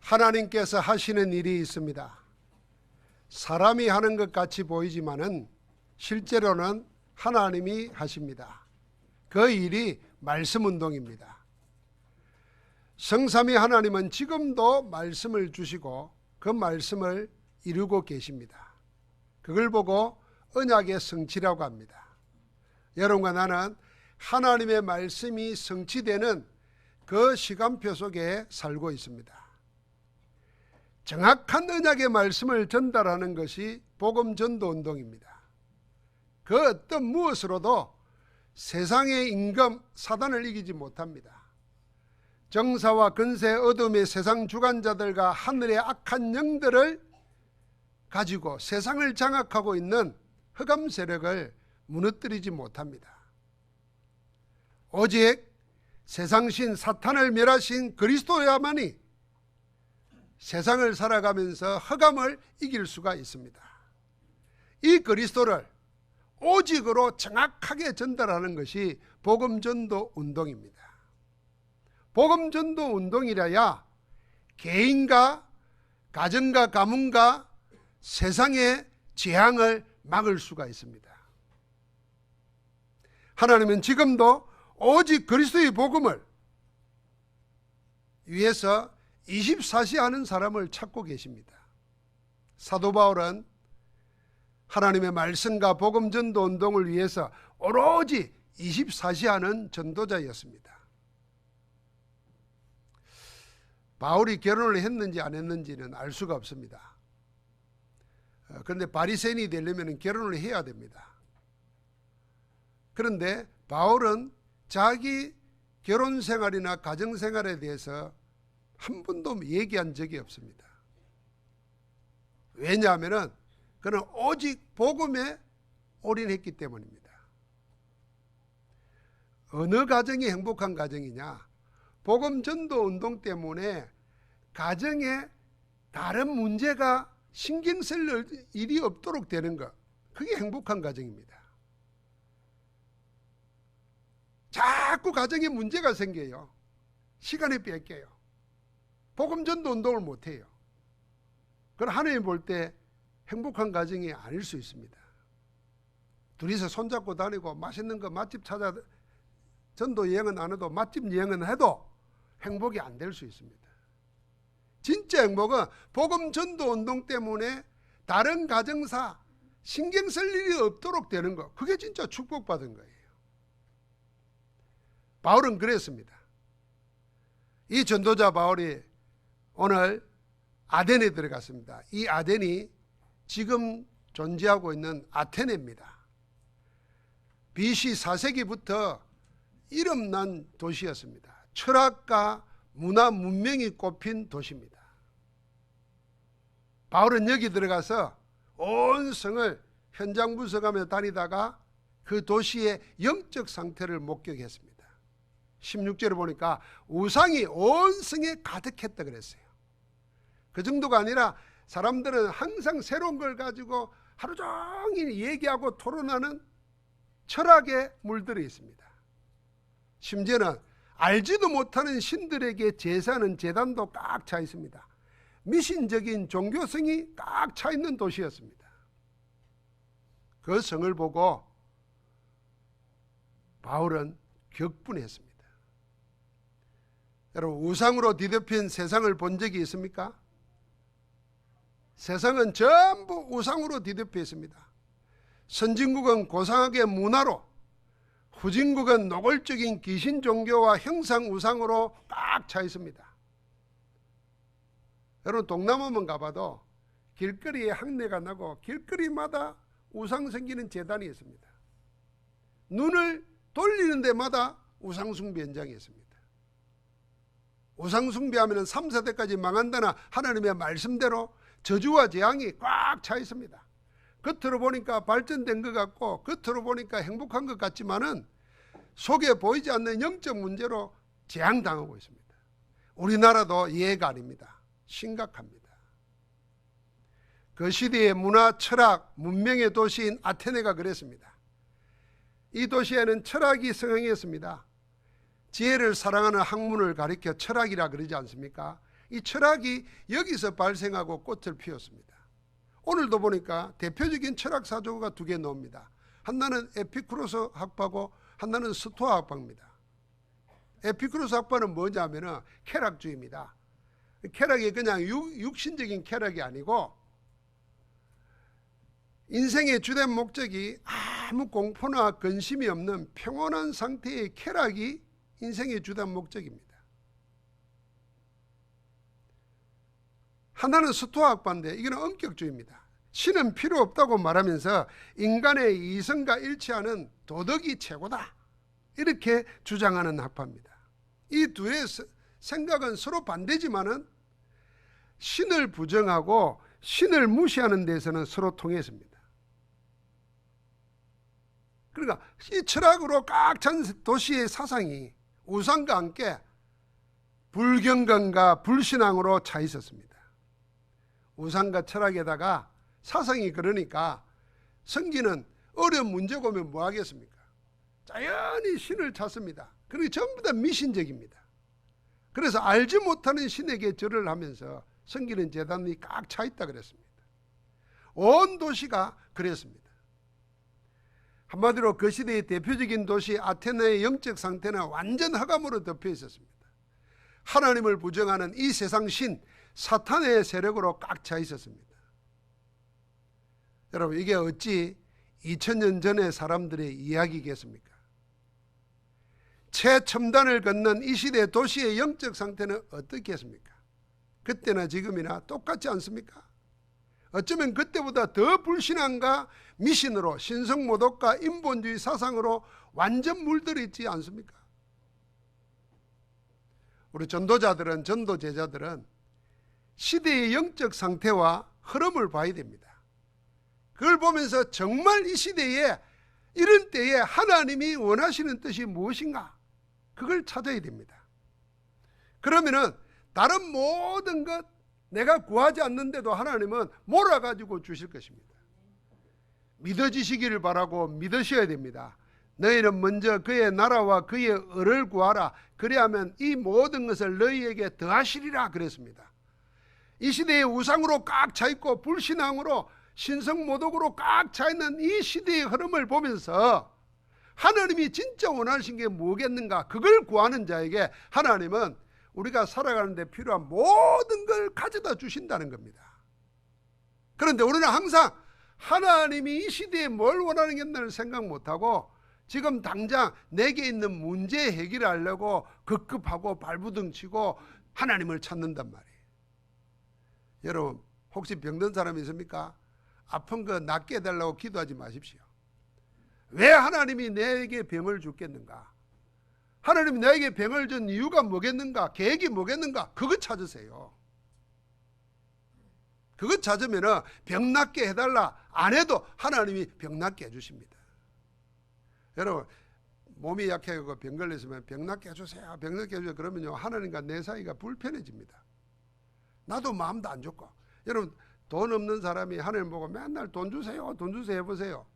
하나님께서 하시는 일이 있습니다. 사람이 하는 것 같이 보이지만은 실제로는 하나님이 하십니다. 그 일이 말씀 운동입니다. 성삼위 하나님은 지금도 말씀을 주시고 그 말씀을 이루고 계십니다. 그걸 보고 언약의 성취라고 합니다. 여러분과 나는 하나님의 말씀이 성취되는 그 시간표 속에 살고 있습니다. 정확한 언약의 말씀을 전달하는 것이 복음 전도 운동입니다. 그 어떤 무엇으로도 세상의 임금 사단을 이기지 못합니다. 정사와 근세 어둠의 세상 주관자들과 하늘의 악한 영들을 가지고 세상을 장악하고 있는 흑암 세력을 무너뜨리지 못합니다. 오직 세상신 사탄을 멸하신 그리스도야만이 세상을 살아가면서 흑암을 이길 수가 있습니다. 이 그리스도를 오직으로 정확하게 전달하는 것이 복음전도 운동입니다. 복음전도 운동이라야 개인과 가정과 가문과 세상의 재앙을 막을 수가 있습니다. 하나님은 지금도 오직 그리스도의 복음을 위해서 24시 하는 사람을 찾고 계십니다. 사도 바울은 하나님의 말씀과 복음 전도 운동을 위해서 오로지 24시 하는 전도자였습니다. 바울이 결혼을 했는지 안 했는지는 알 수가 없습니다. 그런데 바리새인이 되려면 결혼을 해야 됩니다. 그런데 바울은 자기 결혼 생활이나 가정 생활에 대해서 한 번도 얘기한 적이 없습니다. 왜냐하면 그는 오직 복음에 올인했기 때문입니다. 어느 가정이 행복한 가정이냐? 복음 전도 운동 때문에 가정에 다른 문제가 신경 쓸 일이 없도록 되는 것, 그게 행복한 가정입니다. 자꾸 가정에 문제가 생겨요. 시간이 뺏겨요. 복음 전도 운동을 못해요. 그럼 하나님 볼 때 행복한 가정이 아닐 수 있습니다. 둘이서 손잡고 다니고 맛있는 거 맛집 찾아 전도 여행은 안 해도 맛집 여행은 해도 행복이 안 될 수 있습니다. 진짜 행복은 복음 전도 운동 때문에 다른 가정사 신경 쓸 일이 없도록 되는 거, 그게 진짜 축복받은 거예요. 바울은 그랬습니다. 이 전도자 바울이 오늘 아덴에 들어갔습니다. 이 아덴이 지금 존재하고 있는 아테네입니다. BC 4세기부터 이름난 도시였습니다. 철학과 문화 문명이 꼽힌 도시입니다. 바울은 여기 들어가서 온 성을 현장 분석하며 다니다가 그 도시의 영적 상태를 목격했습니다. 16절을 보니까 우상이 온 성에 가득했다 그랬어요. 그 정도가 아니라 사람들은 항상 새로운 걸 가지고 하루 종일 얘기하고 토론하는 철학에 물들어 있습니다. 심지어는 알지도 못하는 신들에게 제사하는 제단도 꽉 차 있습니다. 미신적인 종교성이 꽉 차 있는 도시였습니다. 그 성을 보고 바울은 격분했습니다. 여러분, 우상으로 뒤덮인 세상을 본 적이 있습니까? 세상은 전부 우상으로 뒤덮여 있습니다. 선진국은 고상하게 문화로, 후진국은 노골적인 귀신 종교와 형상 우상으로 꽉 차 있습니다. 여러분, 동남아만 가봐도 길거리에 항례가 나고 길거리마다 우상 생기는 제단이 있습니다. 눈을 돌리는 데마다 우상 숭배 현장이 있습니다. 우상 숭배하면 3, 4대까지 망한다는 하나님의 말씀대로 저주와 재앙이 꽉 차 있습니다. 겉으로 보니까 발전된 것 같고 겉으로 보니까 행복한 것 같지만은 속에 보이지 않는 영적 문제로 재앙당하고 있습니다. 우리나라도 예가 아닙니다. 심각합니다. 그 시대의 문화, 철학, 문명의 도시인 아테네가 그랬습니다. 이 도시에는 철학이 성행했습니다. 지혜를 사랑하는 학문을 가리켜 철학이라 그러지 않습니까? 이 철학이 여기서 발생하고 꽃을 피웠습니다. 오늘도 보니까 대표적인 철학 사조가 두 개 나옵니다. 하나는 에피쿠로스 학파고 하나는 스토아 학파입니다. 에피쿠로스 학파는 뭐냐면은 쾌락주의입니다. 쾌락이 그냥 육신적인 쾌락이 아니고 인생의 주된 목적이 아무 공포나 근심이 없는 평온한 상태의 쾌락이 인생의 주된 목적입니다. 하나는 스토아 학파인데 이거는 엄격주의입니다. 신은 필요 없다고 말하면서 인간의 이성과 일치하는 도덕이 최고다, 이렇게 주장하는 학파입니다. 이 둘의 생각은 서로 반대지만은 신을 부정하고 신을 무시하는 데서는 서로 통했습니다. 그러니까 이 철학으로 꽉 찬 도시의 사상이 우상과 함께 불경건과 불신앙으로 차 있었습니다. 우상과 철학에다가 사상이 그러니까 성기는 어려운 문제가 오면 뭐 하겠습니까? 자연히 신을 찾습니다. 그리고 전부 다 미신적입니다. 그래서 알지 못하는 신에게 절을 하면서 성기는 재단이 꽉 차 있다 그랬습니다. 온 도시가 그랬습니다. 한마디로 그 시대의 대표적인 도시 아테네의 영적 상태는 완전 흑암으로 덮여 있었습니다. 하나님을 부정하는 이 세상 신 사탄의 세력으로 꽉 차 있었습니다. 여러분, 이게 어찌 2000년 전의 사람들의 이야기겠습니까? 최첨단을 걷는 이 시대 도시의 영적 상태는 어떻겠습니까? 그때나 지금이나 똑같지 않습니까? 어쩌면 그때보다 더 불신앙과 미신으로 신성모독과 인본주의 사상으로 완전 물들어 있지 않습니까? 우리 전도자들은, 전도 제자들은 시대의 영적 상태와 흐름을 봐야 됩니다. 그걸 보면서 정말 이 시대에, 이런 때에 하나님이 원하시는 뜻이 무엇인가, 그걸 찾아야 됩니다. 그러면은 다른 모든 것 내가 구하지 않는데도 하나님은 몰아가지고 주실 것입니다. 믿어지시기를 바라고 믿으셔야 됩니다. 너희는 먼저 그의 나라와 그의 의를 구하라. 그리하면 이 모든 것을 너희에게 더하시리라 그랬습니다. 이 시대에 우상으로 꽉 차 있고 불신앙으로 신성모독으로 꽉 차 있는 이 시대의 흐름을 보면서 하나님이 진짜 원하신 게 뭐겠는가, 그걸 구하는 자에게 하나님은 우리가 살아가는 데 필요한 모든 걸 가져다 주신다는 겁니다. 그런데 우리는 항상 하나님이 이 시대에 뭘 원하는겠나를 생각 못하고 지금 당장 내게 있는 문제 해결하려고 급급하고 발부둥 치고 하나님을 찾는단 말이에요. 여러분, 혹시 병든 사람이 있습니까? 아픈 거 낫게 해달라고 기도하지 마십시오. 왜 하나님이 내게 병을 주겠는가? 하나님이 나에게 병을 준 이유가 뭐겠는가? 계획이 뭐겠는가? 그거 찾으세요. 그거 찾으면 병 낫게 해달라 안 해도 하나님이 병 낫게 해주십니다. 여러분, 몸이 약해서 병 걸렸으면 병 낫게 해주세요, 병 낫게 해주세요 그러면요, 하나님과 내 사이가 불편해집니다. 나도 마음도 안 좋고. 여러분, 돈 없는 사람이 하나님 보고 맨날 돈 주세요, 돈 주세요 해보세요.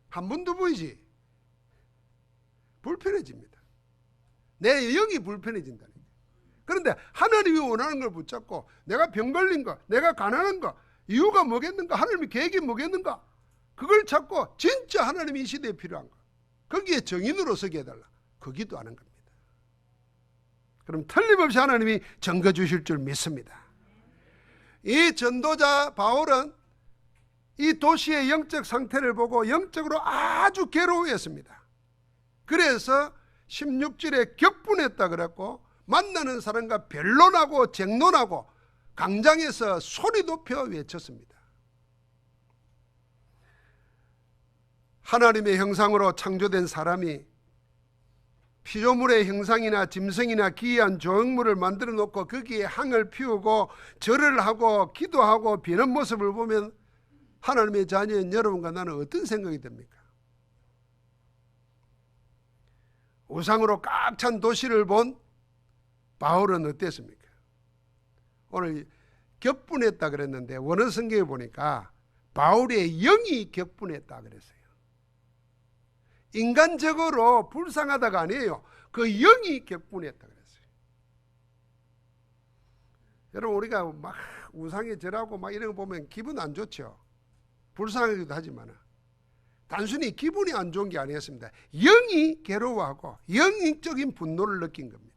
한 번도 보이지? 불편해집니다. 내 영이 불편해진다는 거예요. 그런데 하나님이 원하는 걸 붙잡고 내가 병 걸린 거, 내가 가난한 거, 이유가 뭐겠는가, 하나님의 계획이 뭐겠는가, 그걸 찾고 진짜 하나님이 이 시대에 필요한 거, 거기에 정인으로 서게 해달라, 그 기도하는 겁니다. 그럼 틀림없이 하나님이 증거 주실 줄 믿습니다. 이 전도자 바울은 이 도시의 영적 상태를 보고 영적으로 아주 괴로워했습니다. 그래서 16절에 격분했다 그랬고, 만나는 사람과 변론하고 쟁론하고 강장에서 소리 높여 외쳤습니다. 하나님의 형상으로 창조된 사람이 피조물의 형상이나 짐승이나 기이한 조형물을 만들어 놓고 거기에 향을 피우고 절을 하고 기도하고 비는 모습을 보면 하나님의 자녀인 여러분과 나는 어떤 생각이 듭니까? 우상으로 꽉 찬 도시를 본 바울은 어땠습니까? 오늘 격분했다 그랬는데 원어 성경에 보니까 바울의 영이 격분했다 그랬어요. 인간적으로 불쌍하다가 아니에요. 그 영이 격분했다 그랬어요. 여러분, 우리가 막 우상에 절하고 막 이런 거 보면 기분 안 좋죠. 불쌍하기도 하지만 단순히 기분이 안 좋은 게 아니었습니다. 영이 괴로워하고 영적인 분노를 느낀 겁니다.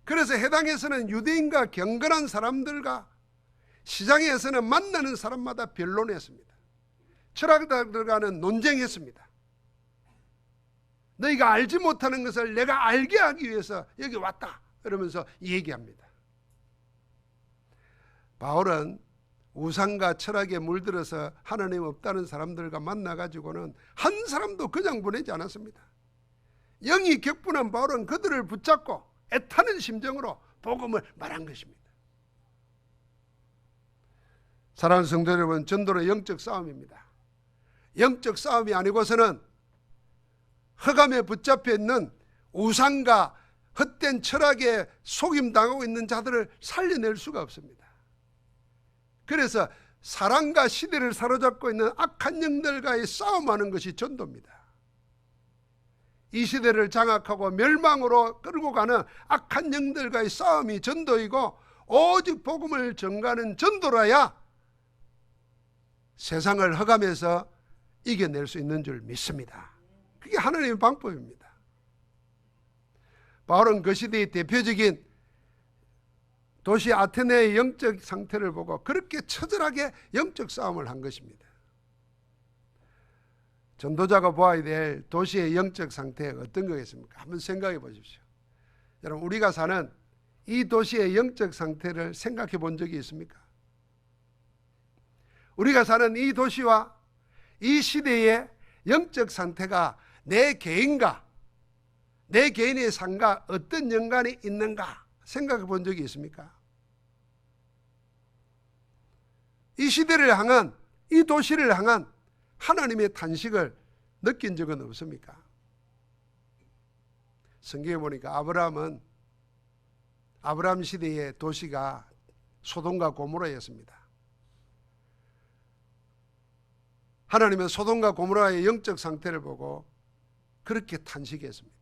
그래서 해당에서는 유대인과 경건한 사람들과 시장에서는 만나는 사람마다 변론했습니다. 철학자들과는 논쟁했습니다. 너희가 알지 못하는 것을 내가 알게 하기 위해서 여기 왔다, 그러면서 얘기합니다. 바울은 우상과 철학에 물들어서 하나님 없다는 사람들과 만나가지고는 한 사람도 그냥 보내지 않았습니다. 영이 격분한 바울은 그들을 붙잡고 애타는 심정으로 복음을 말한 것입니다. 사랑하는 성도 여러분, 전도는 영적 싸움입니다. 영적 싸움이 아니고서는 흑암에 붙잡혀 있는 우상과 헛된 철학에 속임당하고 있는 자들을 살려낼 수가 없습니다. 그래서 사랑과 시대를 사로잡고 있는 악한 영들과의 싸움하는 것이 전도입니다. 이 시대를 장악하고 멸망으로 끌고 가는 악한 영들과의 싸움이 전도이고, 오직 복음을 전가하는 전도라야 세상을 흑암에서 이겨낼 수 있는 줄 믿습니다. 그게 하나님의 방법입니다. 바울은 그 시대의 대표적인 도시 아테네의 영적 상태를 보고 그렇게 처절하게 영적 싸움을 한 것입니다. 전도자가 보아야 될 도시의 영적 상태가 어떤 거겠습니까? 한번 생각해 보십시오. 여러분, 우리가 사는 이 도시의 영적 상태를 생각해 본 적이 있습니까? 우리가 사는 이 도시와 이 시대의 영적 상태가 내 개인과 내 개인의 삶과 어떤 연관이 있는가 생각해 본 적이 있습니까? 이 시대를 향한, 이 도시를 향한 하나님의 탄식을 느낀 적은 없습니까? 성경에 보니까 아브라함 시대의 도시가 소돔과 고모라였습니다. 하나님은 소돔과 고모라의 영적 상태를 보고 그렇게 탄식했습니다.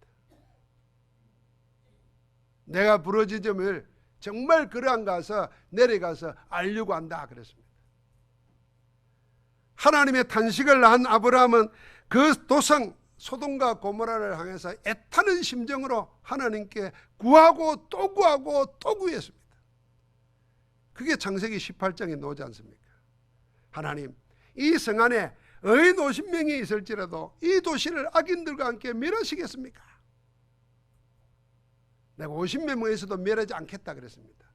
내가 부러지점을 정말 그러한가 해서 내려가서 알려고 한다 그랬습니다. 하나님의 탄식을 한 아브라함은 그 도성 소돔과 고모라를 향해서 애타는 심정으로 하나님께 구하고 또 구하고 또 구했습니다. 그게 창세기 18장에 나오지 않습니까? 하나님, 이 성 안에 의인 50명이 있을지라도 이 도시를 악인들과 함께 멸하시겠습니까? 내가 50명에 있어도 멸하지 않겠다 그랬습니다.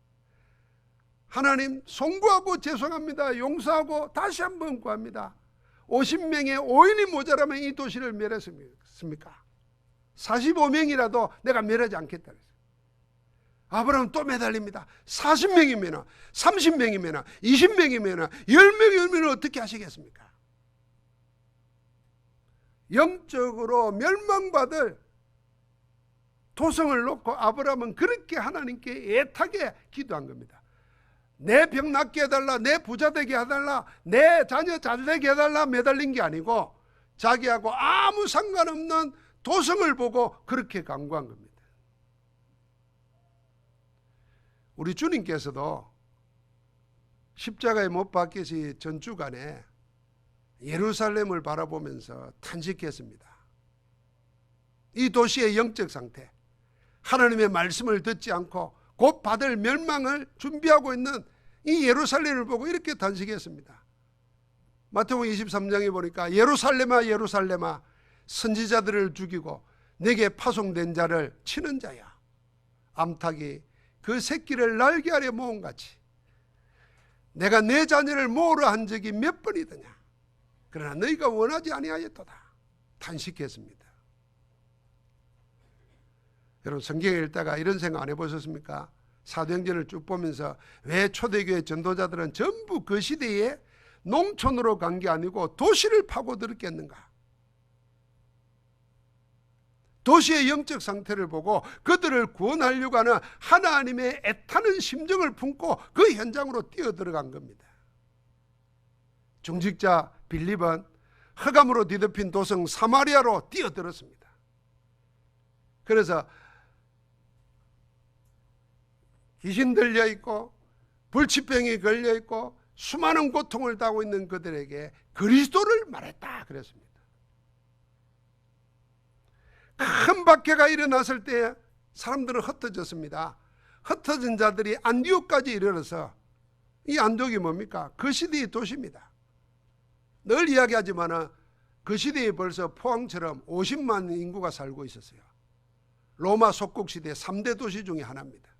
하나님, 송구하고 죄송합니다. 용서하고 다시 한번 구합니다. 50명의 오인이 모자라면 이 도시를 멸했습니까? 45명이라도 내가 멸하지 않겠다 그랬어요. 아브라함은 또 매달립니다. 40명이면, 30명이면, 20명이면, 10명이면 어떻게 하시겠습니까? 영적으로 멸망받을 도성을 놓고 아브라함은 그렇게 하나님께 애타게 기도한 겁니다. 내 병 낫게 해달라, 내 부자 되게 해달라, 내 자녀 잘 되게 해달라 매달린 게 아니고 자기하고 아무 상관없는 도성을 보고 그렇게 간구한 겁니다. 우리 주님께서도 십자가에 못 박히시 전주간에 예루살렘을 바라보면서 탄식했습니다. 이 도시의 영적 상태, 하나님의 말씀을 듣지 않고 곧 받을 멸망을 준비하고 있는 이 예루살렘을 보고 이렇게 탄식했습니다. 마태복음 23장에 보니까 예루살렘아 예루살렘아 선지자들을 죽이고 내게 파송된 자를 치는 자야, 암탉이 그 새끼를 날개 아래 모음같이 내가 내 자녀를 모으라 한 적이 몇 번이더냐. 그러나 너희가 원하지 아니하였도다. 탄식했습니다. 여러분, 성경을 읽다가 이런 생각 안 해보셨습니까? 사도행전을 쭉 보면서 왜 초대교회 전도자들은 전부 그 시대에 농촌으로 간 게 아니고 도시를 파고들었겠는가? 도시의 영적 상태를 보고 그들을 구원하려고 하는 하나님의 애타는 심정을 품고 그 현장으로 뛰어들어간 겁니다. 중직자 빌립은 흑암으로 뒤덮인 도성 사마리아로 뛰어들었습니다. 그래서 귀신 들려 있고 불치병이 걸려 있고 수많은 고통을 당하고 있는 그들에게 그리스도를 말했다 그랬습니다. 큰 박해가 일어났을 때 사람들은 흩어졌습니다. 흩어진 자들이 안디옥까지 이르러서, 이 안디옥이 뭡니까? 그 시대의 도시입니다. 늘 이야기하지만 그 시대에 벌써 포항처럼 50만 인구가 살고 있었어요. 로마 속국 시대 3대 도시 중에 하나입니다.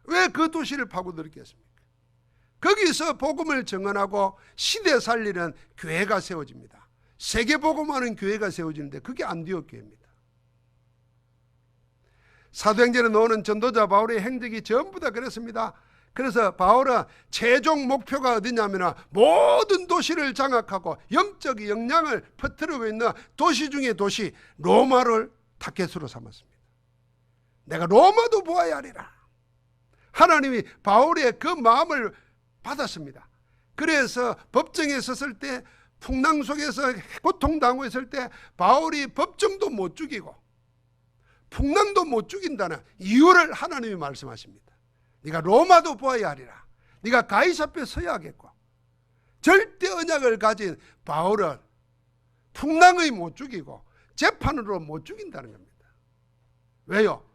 왜 그 도시를 파고들었겠습니까? 거기서 복음을 증언하고 시대 살리는 교회가 세워집니다. 세계 복음하는 교회가 세워지는데 그게 안디옥 교회입니다. 사도행전에 나오는 전도자 바울의 행적이 전부 다 그렇습니다. 그래서 바울은 최종 목표가 어디냐면 모든 도시를 장악하고 영적 영향을 퍼뜨리고 있는 도시 중의 도시 로마를 타겟으로 삼았습니다. 내가 로마도 보아야 하리라. 하나님이 바울의 그 마음을 받았습니다. 그래서 법정에 섰을 때, 풍랑 속에서 고통당하고 있을 때 바울이 법정도 못 죽이고 풍랑도 못 죽인다는 이유를 하나님이 말씀하십니다. 네가 로마도 보아야 하리라. 네가 가이사 앞에 서야 하겠고. 절대 언약을 가진 바울은 풍랑의 못 죽이고 재판으로 못 죽인다는 겁니다. 왜요?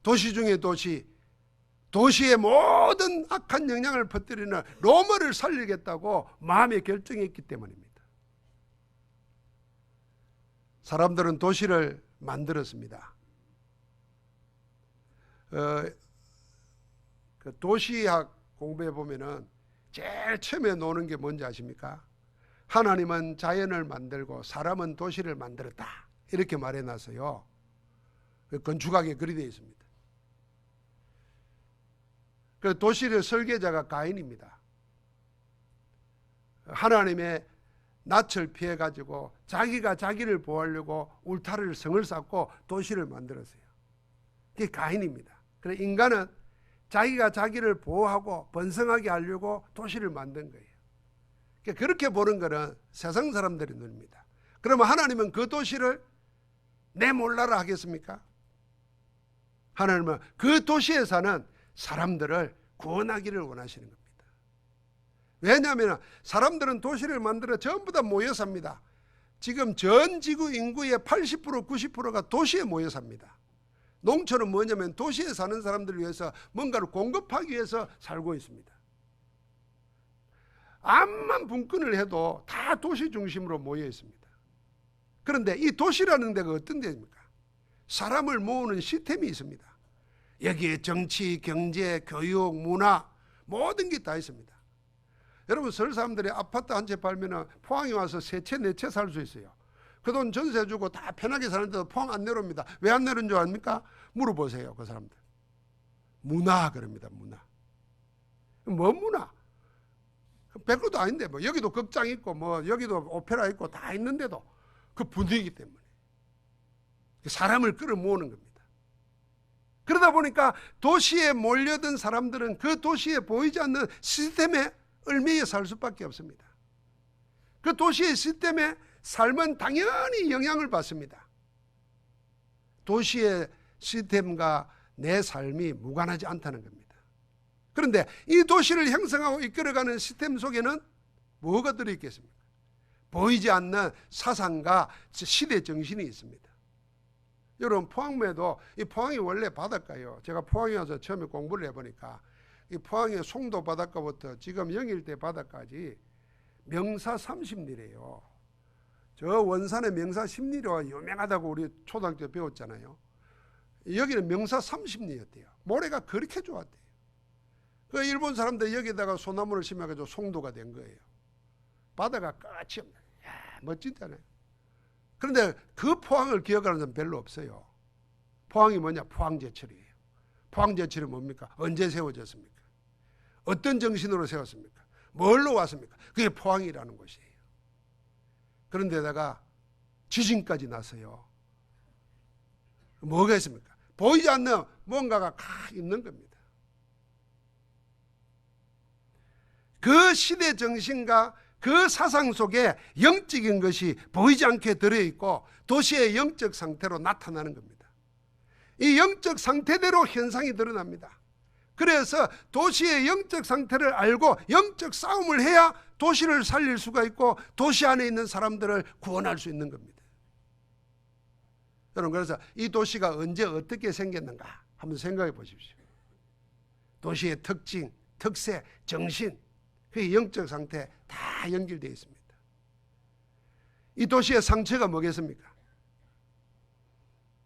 도시 중에 도시의 모든 악한 영향을 퍼뜨리는 로마를 살리겠다고 마음에 결정했기 때문입니다. 사람들은 도시를 만들었습니다. 그 도시학 공부해 보면은 제일 처음에 나오는 게 뭔지 아십니까? 하나님은 자연을 만들고 사람은 도시를 만들었다, 이렇게 말해놔서요. 건축학에 그리 되어 있습니다. 그 도시의 설계자가 가인입니다. 하나님의 낯을 피해 가지고 자기가 자기를 보호하려고 울타리를 성을 쌓고 도시를 만들었어요. 그게 가인입니다. 그래서 인간은 자기가 자기를 보호하고 번성하게 하려고 도시를 만든 거예요. 그렇게 보는 것은 세상 사람들의 눈입니다. 그러면 하나님은 그 도시를 내 몰라라 하겠습니까? 하나님은 그 도시에 사는 사람들을 구원하기를 원하시는 겁니다. 왜냐하면 사람들은 도시를 만들어 전부 다 모여 삽니다. 지금 전 지구 인구의 80% 90%가 도시에 모여 삽니다. 농촌은 뭐냐면 도시에 사는 사람들을 위해서 뭔가를 공급하기 위해서 살고 있습니다. 암만 분권을 해도 다 도시 중심으로 모여 있습니다. 그런데 이 도시라는 데가 어떤 데입니까? 사람을 모으는 시스템이 있습니다. 여기에 정치, 경제, 교육, 문화 모든 게 다 있습니다. 여러분, 서울 사람들이 아파트 한 채 팔면 포항에 와서 세 채, 네 채 살 수 있어요. 그 돈 전세 주고 다 편하게 사는데도 포항 안 내려옵니다. 왜 안 내려온 줄 압니까? 물어보세요, 그 사람들. 문화 그럽니다. 문화. 뭐 문화? 별것도 아닌데 뭐 여기도 극장 있고 뭐 여기도 오페라 있고 다 있는데도 그 분위기 때문에 사람을 끌어모으는 겁니다. 그러다 보니까 도시에 몰려든 사람들은 그 도시에 보이지 않는 시스템에 얽매여 살 수밖에 없습니다. 그 도시의 시스템에 삶은 당연히 영향을 받습니다. 도시의 시스템과 내 삶이 무관하지 않다는 겁니다. 그런데 이 도시를 형성하고 이끌어가는 시스템 속에는 뭐가 들어있겠습니까? 보이지 않는 사상과 시대 정신이 있습니다. 여러분, 포항매도, 이 포항이 원래 바닷가예요. 제가 포항에 와서 처음에 공부를 해보니까 이 포항의 송도 바닷가부터 지금 영일대 바닷가까지 명사 30리래요. 저 원산의 명사 10리가 유명하다고 우리 초등학교 때 배웠잖아요. 여기는 명사 30리였대요. 모래가 그렇게 좋았대요. 그 일본 사람들 여기다가 소나무를 심어가지고 송도가 된 거예요. 바다가 끝이 없네. 멋지잖아요. 그런데 그 포항을 기억하는 사람 별로 없어요. 포항이 뭐냐? 포항제철이에요. 포항제철이 뭡니까? 언제 세워졌습니까? 어떤 정신으로 세웠습니까? 뭘로 왔습니까? 그게 포항이라는 곳이에요. 그런데다가 지진까지 났어요. 뭐가 있습니까? 보이지 않는 뭔가가 있는 겁니다. 그 시대 정신과 그 사상 속에 영적인 것이 보이지 않게 들어있고 도시의 영적 상태로 나타나는 겁니다. 이 영적 상태대로 현상이 드러납니다. 그래서 도시의 영적 상태를 알고 영적 싸움을 해야 도시를 살릴 수가 있고 도시 안에 있는 사람들을 구원할 수 있는 겁니다. 여러분, 그래서 이 도시가 언제 어떻게 생겼는가 한번 생각해 보십시오. 도시의 특징, 특색, 정신, 그 영적 상태 다 연결되어 있습니다. 이 도시의 상처가 뭐겠습니까?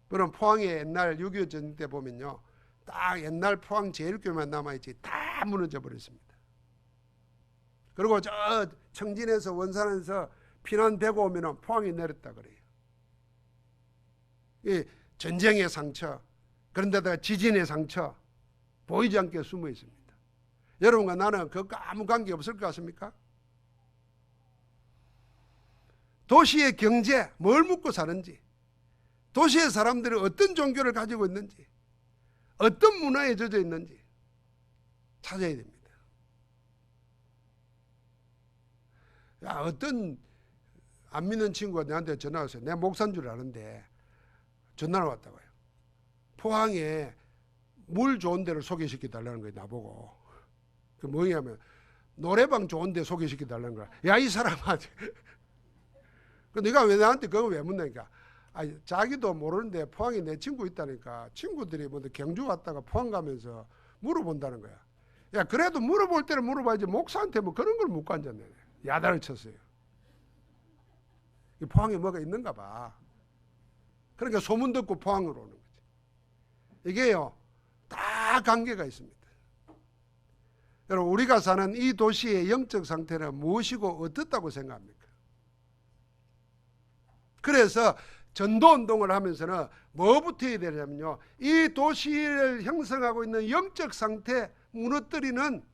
그럼 포항의 옛날 6.25 전쟁 때 보면요, 딱 옛날 포항 제일교회만 남아있지 다 무너져 버렸습니다. 그리고 저 청진에서 원산에서 피난되고 오면 포항에 내렸다 그래요. 이 전쟁의 상처, 그런데다가 지진의 상처 보이지 않게 숨어 있습니다. 여러분과 나는 그것과 아무 관계 없을 것 같습니까? 도시의 경제, 뭘 묻고 사는지, 도시의 사람들이 어떤 종교를 가지고 있는지, 어떤 문화에 젖어 있는지 찾아야 됩니다. 야, 어떤 안 믿는 친구가 내한테 전화 왔어요. 내가 목사인 줄 아는데 전화가 왔다고요. 포항에 물 좋은 데를 소개시켜 달라는 거예요, 나보고. 그 뭐냐면 노래방 좋은 데 소개시켜 달라는 거야. 야, 이 사람아. 그 네가 왜 나한테 그거 왜 묻냐니까. 아니, 자기도 모르는데 포항에 내 친구 있다니까. 친구들이 뭐 경주 왔다가 포항 가면서 물어본다는 거야. 야, 그래도 물어볼 때는 물어봐야지 목사한테 뭐 그런 걸 묻고 앉았네. 야단을 쳤어요. 포항에 뭐가 있는가 봐. 그러니까 소문 듣고 포항으로 오는 거지. 이게요, 다 관계가 있습니다. 여러분, 우리가 사는 이 도시의 영적 상태는 무엇이고 어떻다고 생각합니까? 그래서 전도운동을 하면서는 뭐부터 해야 되냐면요, 이 도시를 형성하고 있는 영적 상태 무너뜨리는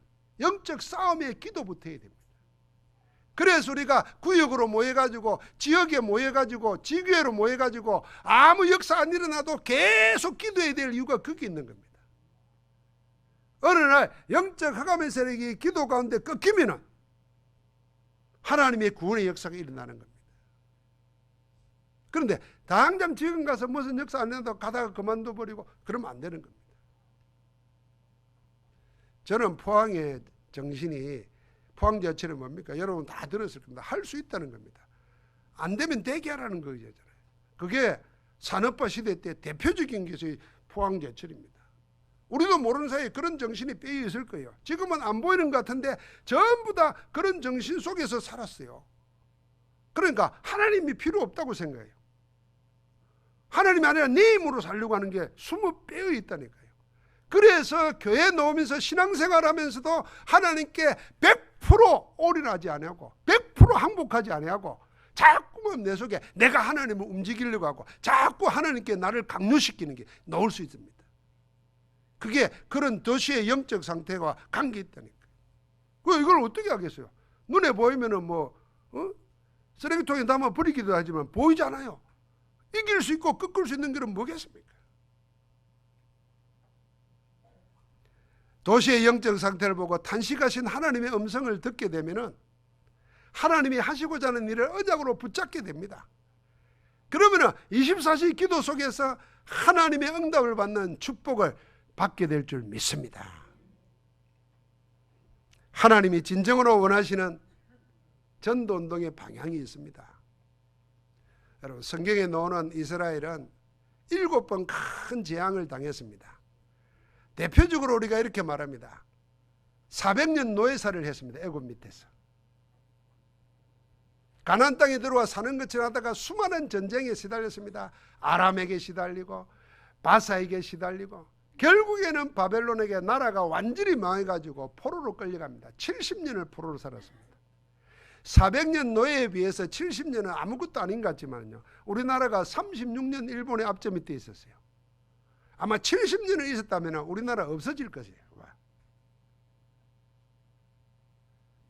영적 싸움의 기도부터 해야 됩니다. 그래서 우리가 구역으로 모여가지고, 지역에 모여가지고, 지교회로 모여가지고 아무 역사 안 일어나도 계속 기도해야 될 이유가 거기 있는 겁니다. 어느 날 영적 흑암의 세력이 기도 가운데 꺾이면은 하나님의 구원의 역사가 일어나는 겁니다. 그런데 당장 지금 가서 무슨 역사 안 일어나도 가다가 그만둬 버리고 그러면 안 되는 겁니다. 저는 포항의 정신이, 포항 자체는 뭡니까? 여러분 다 들었을 겁니다. 할 수 있다는 겁니다. 안 되면 대기하라는 거잖아요. 그게 산업화 시대 때 대표적인 것이 포항 제철입니다. 우리도 모르는 사이에 그런 정신이 빼여 있을 거예요. 지금은 안 보이는 것 같은데 전부 다 그런 정신 속에서 살았어요. 그러니까 하나님이 필요 없다고 생각해요. 하나님이 아니라 내 힘으로 살려고 하는 게 숨어 빼어 있다니까요. 그래서 교회 나오면서 신앙생활 하면서도 하나님께 100% 올인하지 아니하고 100% 항복하지 아니하고 자꾸만 내 속에 내가 하나님을 움직이려고 하고 자꾸 하나님께 나를 강요시키는 게 나올 수 있습니다. 그게 그런 도시의 영적 상태와 관계 있다니까요. 이걸 어떻게 하겠어요? 눈에 보이면은 쓰레기통에 담아 버리기도 하지만 보이잖아요. 이길 수 있고 꺾을 수 있는 길은 뭐겠습니까? 도시의 영적 상태를 보고 탄식하신 하나님의 음성을 듣게 되면은 하나님이 하시고자 하는 일을 언약으로 붙잡게 됩니다. 그러면은 24시 기도 속에서 하나님의 응답을 받는 축복을 받게 될 줄 믿습니다. 하나님이 진정으로 원하시는 전도운동의 방향이 있습니다. 여러분, 성경에 나오는 이스라엘은 7번 큰 재앙을 당했습니다. 대표적으로 우리가 이렇게 말합니다. 400년 노예살이를 했습니다. 애굽 밑에서. 가나안 땅에 들어와 사는 것처럼 하다가 수많은 전쟁에 시달렸습니다. 아람에게 시달리고 바사에게 시달리고 결국에는 바벨론에게 나라가 완전히 망해가지고 포로로 끌려갑니다. 70년을 포로로 살았습니다. 400년 노예에 비해서 70년은 아무것도 아닌 것 같지만요, 우리나라가 36년 일본의 앞점 밑에 있었어요. 아마 70년을 있었다면 우리나라 없어질 것이에요.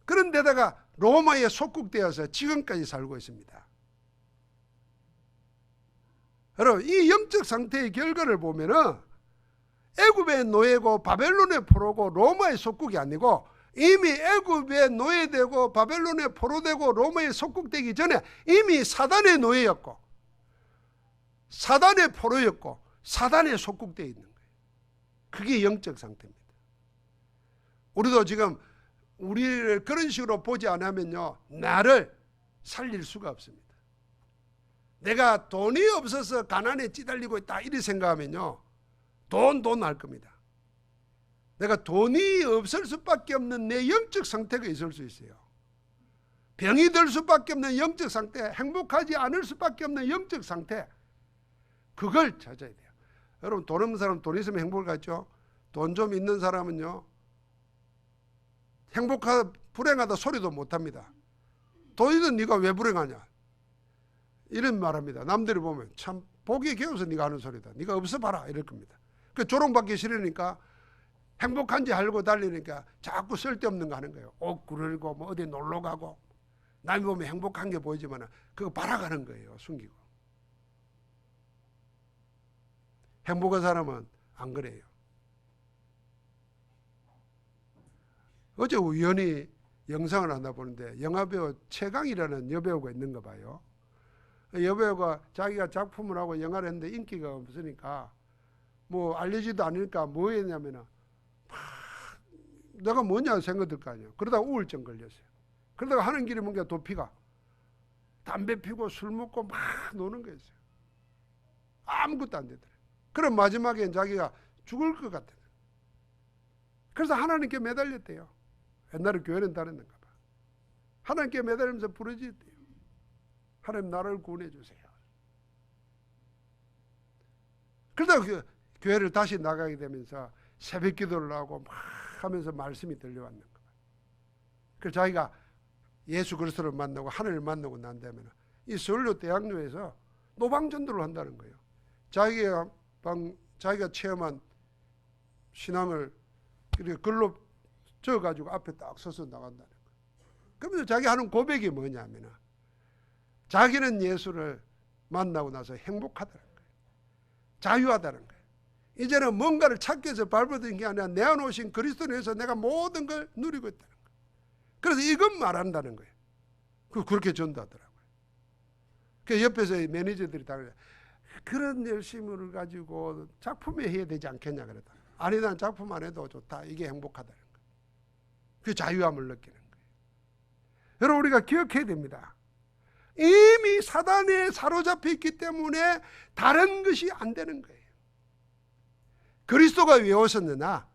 그런데다가 로마에 속국되어서 지금까지 살고 있습니다. 여러분, 이 영적 상태의 결과를 보면은 애굽의 노예고 바벨론의 포로고 로마의 속국이 아니고 이미 애굽의 노예되고 바벨론의 포로되고 로마의 속국되기 전에 이미 사단의 노예였고 사단의 포로였고 사단의 속국되어 있는 거예요. 그게 영적 상태입니다. 우리도 지금 우리를 그런 식으로 보지 않으면요, 나를 살릴 수가 없습니다. 내가 돈이 없어서 가난에 찌달리고 있다 이렇게 생각하면요, 돈 할 겁니다. 내가 돈이 없을 수밖에 없는 내 영적 상태가 있을 수 있어요. 병이 들 수밖에 없는 영적 상태, 행복하지 않을 수밖에 없는 영적 상태, 그걸 찾아야 돼요. 여러분, 돈 없는 사람 돈 있으면 행복하겠죠? 돈 좀 있는 사람은요, 행복하다 불행하다 소리도 못합니다. 돈 있는 네가 왜 불행하냐 이런 말합니다. 남들이 보면 참 보기에 겨워서 네가 하는 소리다, 네가 없어 봐라 이럴 겁니다. 그 조롱받기 싫으니까 행복한지 알고 달리니까 자꾸 쓸데없는 거 하는 거예요. 옷 구르고 뭐 어디 놀러 가고, 남이 보면 행복한 게 보이지만 그거 바라가는 거예요. 숨기고. 행복한 사람은 안 그래요. 어제 우연히 영상을 하나 보는데 영화배우 최강이라는 여배우가 있는가 봐요. 여배우가 자기가 작품을 하고 영화를 했는데 인기가 없으니까 뭐 알려지도 않으니까 뭐 했냐면은 내가 뭐냐 생각 들 거 아니에요. 그러다가 우울증 걸렸어요. 그러다가 하는 길이 뭔가 도피가 담배 피고 술 먹고 막 노는 거였어요. 아무것도 안 되더래요. 그럼 마지막엔 자기가 죽을 것 같아요. 그래서 하나님께 매달렸대요. 옛날에 교회는 다녔는가 봐. 하나님께 매달리면서 부르짖대요. 하나님 나를 구원해 주세요. 그러다가 그 교회를 다시 나가게 되면서 새벽 기도를 하고 막 하면서 말씀이 들려왔는 거예요. 그래서 자기가 예수 그리스도를 만나고 하나님을 만나고 난 다음에 이 서울대 대학로에서 노방전도를 한다는 거예요. 자기가 체험한 신앙을 이렇게 글로 적어가지고 앞에 딱 서서 나간다는 거예요. 그러면서 자기 하는 고백이 뭐냐면 자기는 예수를 만나고 나서 행복하다는 거예요. 자유하다는 거예요. 이제는 뭔가를 찾기 위해서 발버둥 게 아니라 내 안에 오신 그리스도에서 내가 모든 걸 누리고 있다는 거예요. 그래서 이것 말한다는 거예요. 그렇게 전도하더라고요. 그 옆에서 매니저들이 다 그래요. 그런 열심을 가지고 작품에 해야 되지 않겠냐 그랬다. 아니 난 작품 안 해도 좋다. 이게 행복하다는 거예요. 그 자유함을 느끼는 거예요. 여러분, 우리가 기억해야 됩니다. 이미 사단에 사로잡혀 있기 때문에 다른 것이 안 되는 거예요. 그리스도가 왜 오셨느냐?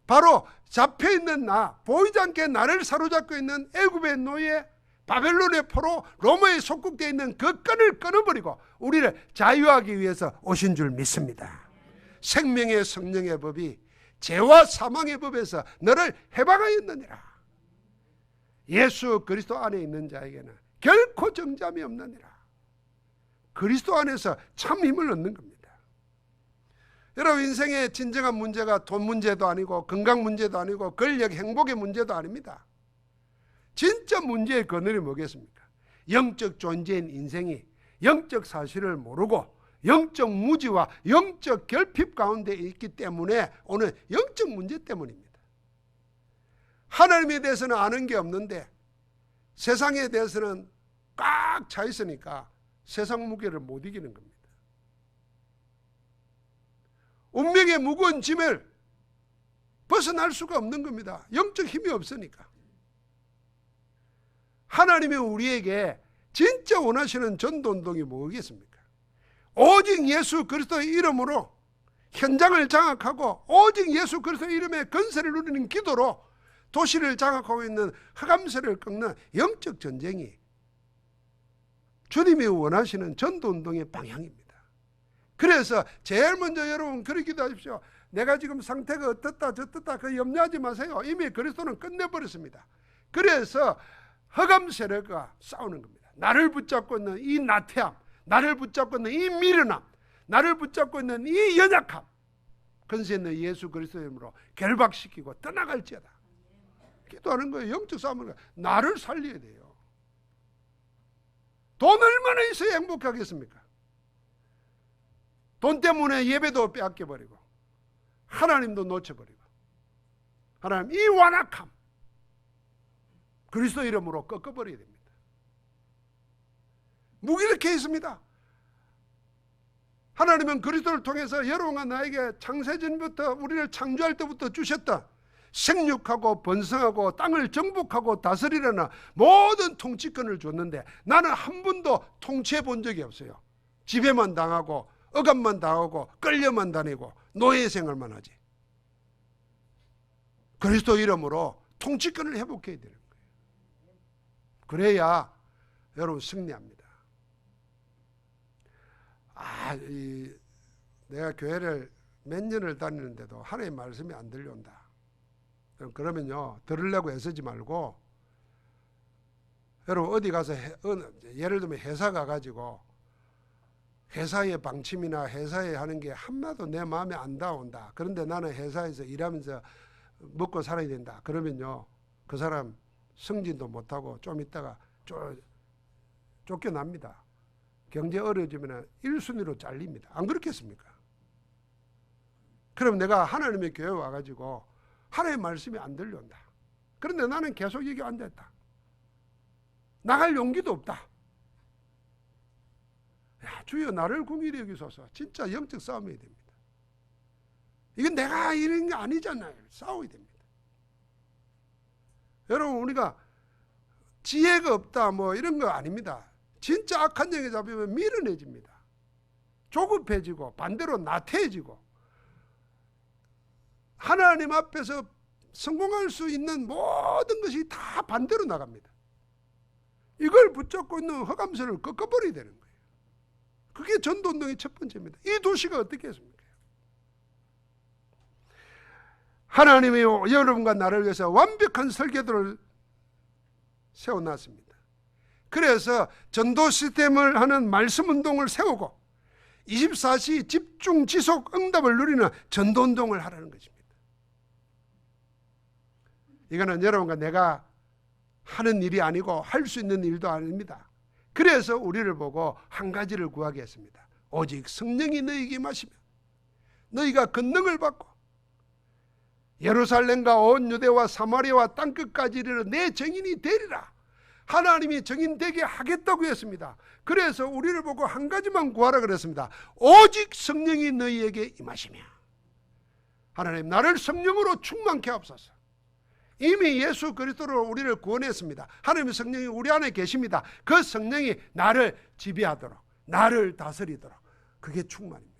바로 잡혀있는 나, 보이지 않게 나를 사로잡고 있는 애굽의 노예, 바벨론의 포로, 로마에 속국되어 있는 그 끈을 끊어버리고 우리를 자유하기 위해서 오신 줄 믿습니다. 생명의 성령의 법이 죄와 사망의 법에서 너를 해방하였느니라. 예수 그리스도 안에 있는 자에게는 결코 정잠이 없느니라. 그리스도 안에서 참 힘을 얻는 겁니다. 여러분, 인생의 진정한 문제가 돈 문제도 아니고 건강 문제도 아니고 권력 행복의 문제도 아닙니다. 진짜 문제의 그늘이 뭐겠습니까? 영적 존재인 인생이 영적 사실을 모르고 영적 무지와 영적 결핍 가운데 있기 때문에 오는 영적 문제 때문입니다. 하나님에 대해서는 아는 게 없는데 세상에 대해서는 꽉 차 있으니까 세상 무게를 못 이기는 겁니다. 운명의 무거운 짐을 벗어날 수가 없는 겁니다. 영적 힘이 없으니까. 하나님이 우리에게 진짜 원하시는 전도운동이 뭐겠습니까? 오직 예수 그리스도의 이름으로 현장을 장악하고 오직 예수 그리스도의 이름의 건세를 누리는 기도로 도시를 장악하고 있는 흑암세를 꺾는 영적 전쟁이 주님이 원하시는 전도운동의 방향입니다. 그래서 제일 먼저 여러분 그렇게 기도하십시오. 내가 지금 상태가 어떻다 저떻다 그 염려하지 마세요. 이미 그리스도는 끝내버렸습니다. 그래서 흑암 세력과 싸우는 겁니다. 나를 붙잡고 있는 이 나태함, 나를 붙잡고 있는 이 미련함, 나를 붙잡고 있는 이 연약함, 근세 있는 예수 그리스도의 이름으로 결박시키고 떠나갈지어다. 기도하는 거예요. 영적 싸움을. 나를 살려야 돼요. 돈 얼마나 있어야 행복하겠습니까? 돈 때문에 예배도 빼앗겨버리고 하나님도 놓쳐버리고 하나님 이 완악함 그리스도 이름으로 꺾어버려야 됩니다. 무기력해 있습니다. 하나님은 그리스도를 통해서 여러분과 나에게 창세전부터 우리를 창조할 때부터 주셨던 생육하고 번성하고 땅을 정복하고 다스리라는 모든 통치권을 줬는데 나는 한 번도 통치해 본 적이 없어요. 지배만 당하고 억압만 당하고 끌려만 다니고 노예 생활만 하지. 그리스도 이름으로 통치권을 회복해야 되는 거예요. 그래야 여러분 승리합니다. 내가 교회를 몇 년을 다니는데도 하나님의 말씀이 안 들려온다. 그러면요, 들으려고 애쓰지 말고, 여러분 어디 가서 예를 들면 회사 가가지고 회사의 방침이나 회사에 하는 게 하나도 내 마음에 안 닿아온다. 그런데 나는 회사에서 일하면서 먹고 살아야 된다. 그러면요, 그 사람 승진도 못하고 좀 있다가 쫓겨납니다. 경제 어려워지면 1순위로 잘립니다. 안 그렇겠습니까? 그럼 내가 하나님의 교회에 와가지고 하나님의 말씀이 안 들려온다. 그런데 나는 계속 여기 앉아있다. 나갈 용기도 없다. 야, 주여 나를 궁일히 여기소서. 진짜 영적 싸움해야 됩니다. 이건 내가 이런 게 아니잖아요. 싸워야 됩니다. 여러분 우리가 지혜가 없다 뭐 이런 거 아닙니다. 진짜 악한 영에 잡히면 밀어내집니다. 조급해지고 반대로 나태해지고 하나님 앞에서 성공할 수 있는 모든 것이 다 반대로 나갑니다. 이걸 붙잡고 있는 허감선을 꺾어버려야 되는 거예요. 그게 전도운동의 첫 번째입니다. 이 도시가 어떻게 했습니까? 하나님이 여러분과 나를 위해서 완벽한 설계도를 세워놨습니다. 그래서 전도 시스템을 하는 말씀 운동을 세우고 24시 집중 지속 응답을 누리는 전도운동을 하라는 것입니다. 이거는 여러분과 내가 하는 일이 아니고 할 수 있는 일도 아닙니다. 그래서 우리를 보고 한 가지를 구하게 했습니다. 오직 성령이 너희에게 임하시면 너희가 권능을 받고 예루살렘과 온 유대와 사마리아와 땅끝까지 이르러 내 증인이 되리라. 하나님이 증인되게 하겠다고 했습니다. 그래서 우리를 보고 한 가지만 구하라 그랬습니다. 오직 성령이 너희에게 임하시며 하나님 나를 성령으로 충만케 하옵소서. 이미 예수 그리스도로 우리를 구원했습니다. 하나님의 성령이 우리 안에 계십니다. 그 성령이 나를 지배하도록 나를 다스리도록 그게 충만입니다.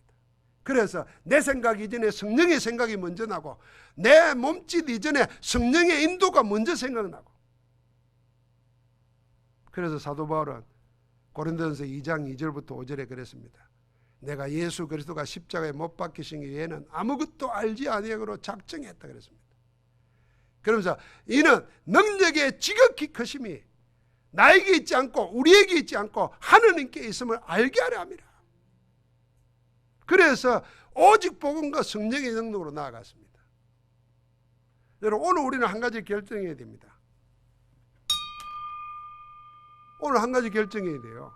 그래서 내 생각 이전에 성령의 생각이 먼저 나고 내 몸짓 이전에 성령의 인도가 먼저 생각나고 그래서 사도 바울은 고린도전서 2장 2절부터 5절에 그랬습니다. 내가 예수 그리스도가 십자가에 못 박히신 외에는 아무것도 알지 아니하기로 작정했다 그랬습니다. 그러면서 이는 능력의 지극히 크심이 나에게 있지 않고 우리에게 있지 않고 하느님께 있음을 알게 하려 함이라. 그래서 오직 복음과 성령의 능력으로 나아갔습니다. 여러분 오늘 우리는 한 가지 결정해야 됩니다. 오늘 한 가지 결정해야 돼요.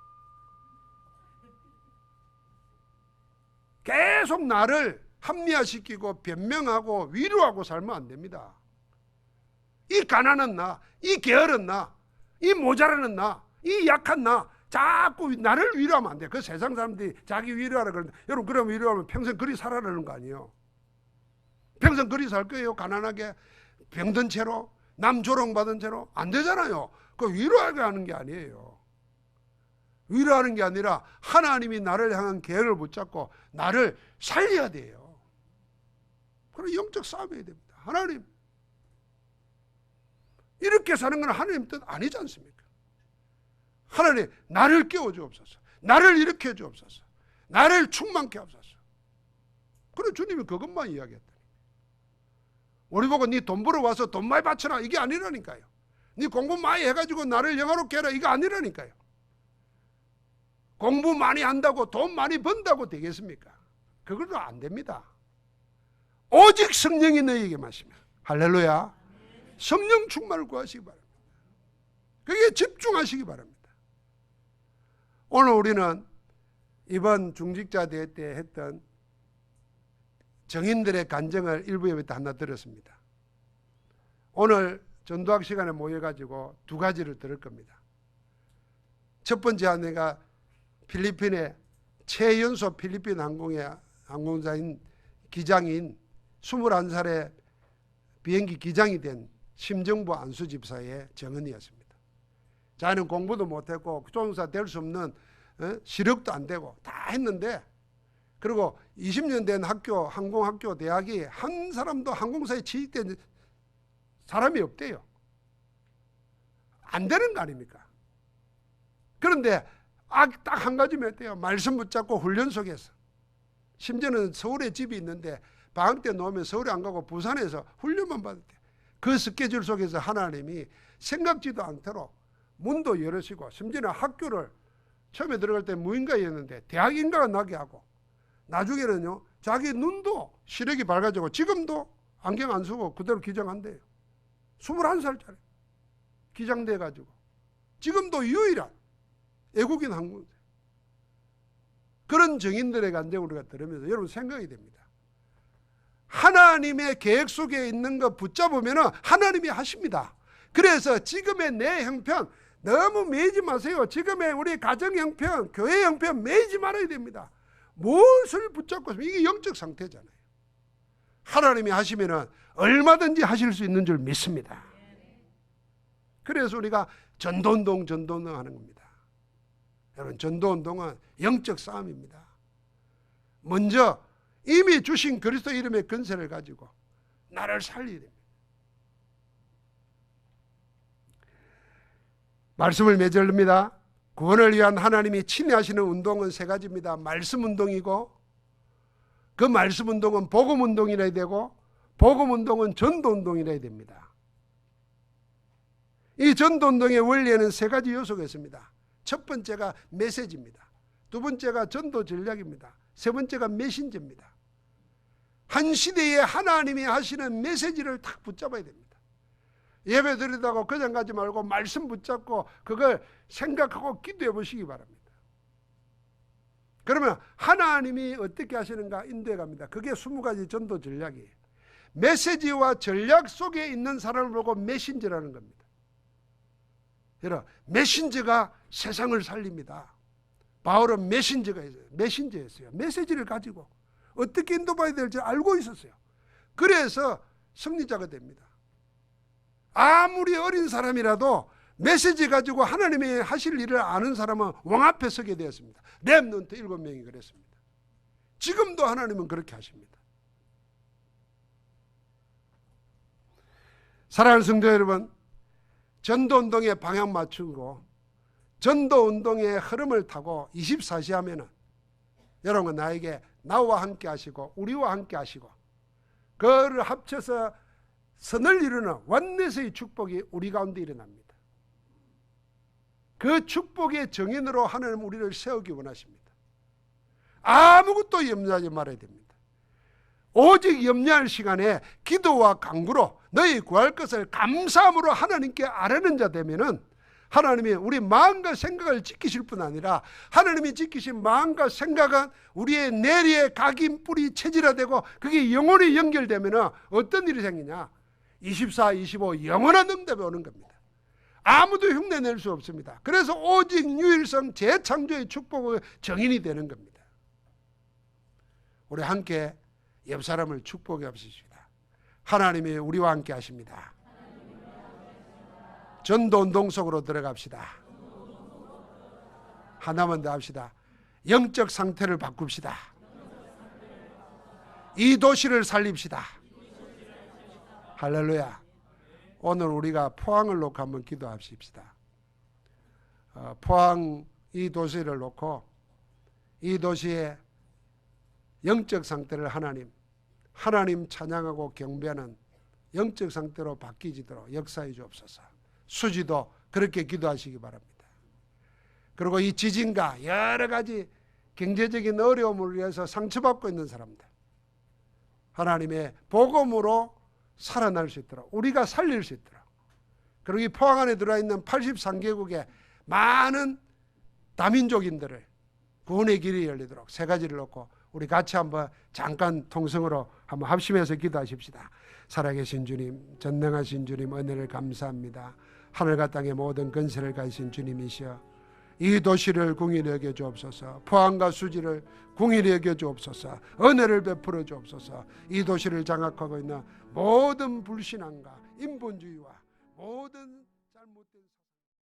계속 나를 합리화시키고 변명하고 위로하고 살면 안 됩니다. 이 가난한 나, 이 게으른 나, 이 모자라는 나, 이 약한 나 자꾸 나를 위로하면 안 돼. 그 세상 사람들이 자기 위로하라 그러는데 여러분 그러면 위로하면 평생 그리 살아라는 거 아니에요. 평생 그리 살 거예요. 가난하게 병든 채로 남 조롱받은 채로 안 되잖아요. 그 위로하게 하는 게 아니에요. 위로하는 게 아니라 하나님이 나를 향한 계획을 붙잡고 나를 살려야 돼요. 그럼 영적 싸움해야 됩니다. 하나님 이렇게 사는 건 하나님 뜻 아니지 않습니까? 하나님 나를 깨워주옵소서. 나를 일으켜 주옵소서. 나를 충만케 하옵소서. 그래 주님이 그것만 이야기했다. 우리 보고 네 돈 벌어 와서 돈 많이 바쳐라 이게 아니라니까요. 네 공부 많이 해가지고 나를 영화롭게 해라 이거 아니라니까요. 공부 많이 한다고 돈 많이 번다고 되겠습니까? 그걸로 안 됩니다. 오직 성령이 너희에게 마시면 할렐루야. 성령 충만을 구하시기 바랍니다. 그게 집중하시기 바랍니다. 오늘 우리는 이번 중직자 대회 때 했던 정인들의 간증을 일부 예배 때 하나 들었습니다. 오늘 전도학 시간에 모여가지고 두 가지를 들을 겁니다. 첫 번째 아내가 필리핀의 최연소 필리핀 항공사인 기장인 21살의 비행기 기장이 된 심정부 안수 집사의 정언이었습니다. 자기는 공부도 못했고 조종사 될 수 없는 시력도 안 되고 다 했는데, 그리고 20년 된 학교, 항공학교 대학이 한 사람도 항공사에 취직된 사람이 없대요. 안 되는 거 아닙니까? 그런데 딱 한 가지만 했대요. 말씀 붙잡고 훈련 속에서. 심지어는 서울에 집이 있는데 방학 때 놓으면 서울에 안 가고 부산에서 훈련만 받았대요. 그 스케줄 속에서 하나님이 생각지도 않도록 문도 열으시고, 심지어는 학교를 처음에 들어갈 때 무인가였는데 대학인가가 나게 하고, 나중에는요 자기 눈도 시력이 밝아지고 지금도 안경 안 쓰고 그대로 기장한대요. 21살짜리 기장돼 가지고 지금도 유일한 외국인 항공사. 그런 정인들의 간증을 우리가 들으면서 여러분 생각이 됩니다. 하나님의 계획 속에 있는 거 붙잡으면 하나님이 하십니다. 그래서 지금의 내 형편 너무 매이지 마세요. 지금의 우리 가정 형편, 교회 형편 매이지 말아야 됩니다. 무엇을 붙잡고 있으면 이게 영적 상태잖아요. 하나님이 하시면 얼마든지 하실 수 있는 줄 믿습니다. 그래서 우리가 전도운동 하는 겁니다. 여러분, 전도운동은 영적 싸움입니다. 먼저 이미 주신 그리스도 이름의 권세를 가지고 나를 살려야 됩니다. 말씀을 맺습니다. 구원을 위한 하나님이 친히 하시는 운동은 세 가지입니다. 말씀 운동이고, 그 말씀 운동은 복음 운동이라야 되고, 복음 운동은 전도 운동이라야 됩니다. 이 전도 운동의 원리에는 세 가지 요소가 있습니다. 첫 번째가 메시지입니다. 두 번째가 전도 전략입니다. 세 번째가 메신저입니다. 한 시대에 하나님이 하시는 메시지를 딱 붙잡아야 됩니다. 예배 드리다가 그냥 가지 말고 말씀 붙잡고 그걸 생각하고 기도해 보시기 바랍니다. 그러면 하나님이 어떻게 하시는가 인도해 갑니다. 그게 20가지 전도 전략이에요. 메시지와 전략 속에 있는 사람을 보고 메신저라는 겁니다. 여러분, 메신저가 세상을 살립니다. 바울은 메신저였어요. 메시지를 가지고 어떻게 인도받아야 될지 알고 있었어요. 그래서 승리자가 됩니다. 아무리 어린 사람이라도 메시지 가지고 하나님이 하실 일을 아는 사람은 왕 앞에 서게 되었습니다. 렘넌트 7명이 그랬습니다. 지금도 하나님은 그렇게 하십니다. 사랑하는 성도 여러분, 전도운동에 방향 맞추고 전도운동의 흐름을 타고 24시 하면은 여러분 나에게 나와 함께 하시고 우리와 함께 하시고 그를 합쳐서 선을 이루는 원넷의 축복이 우리 가운데 일어납니다. 그 축복의 정인으로 하나님 우리를 세우기 원하십니다. 아무것도 염려하지 말아야 됩니다. 오직 염려할 시간에 기도와 간구로 너희 구할 것을 감사함으로 하나님께 아뢰는 자 되면은 하나님이 우리 마음과 생각을 지키실 뿐 아니라 하나님이 지키신 마음과 생각은 우리의 내리에 각인 뿌리 체질화되고 그게 영혼이 연결되면 어떤 일이 생기냐? 24, 25 영원한 응답이 오는 겁니다. 아무도 흉내낼 수 없습니다. 그래서 오직 유일성 재창조의 축복의 정인이 되는 겁니다. 우리 함께 옆 사람을 축복해 봅시다. 하나님이 우리와 함께 하십니다. 전도운동 속으로 들어갑시다. 하나만 더 합시다. 영적 상태를 바꿉시다. 이 도시를 살립시다. 할렐루야. 오늘 우리가 포항을 놓고 한번 기도합시다. 포항 이 도시를 놓고 이 도시의 영적 상태를 하나님 찬양하고 경배하는 영적 상태로 바뀌지도록 역사해 주옵소서. 수지도 그렇게 기도하시기 바랍니다. 그리고 이 지진과 여러 가지 경제적인 어려움을 위해서 상처받고 있는 사람들 하나님의 복음으로 살아날 수 있도록 우리가 살릴 수 있도록 그리고 이 포항 안에 들어있는 83개국의 많은 다민족인들을 구원의 길이 열리도록 세 가지를 놓고 우리 같이 한번 잠깐 통성으로 한번 합심해서 기도하십시다. 살아계신 주님, 전능하신 주님 은혜를 감사합니다. 하늘과 땅의 모든 권세를 가지신 주님이시여 이 도시를 궁일히 여겨 주옵소서. 포항과 수지를 궁일히 여겨 주옵소서. 은혜를 베풀어 주옵소서. 이 도시를 장악하고 있는 모든 불신앙과 인본주의와 모든 잘못된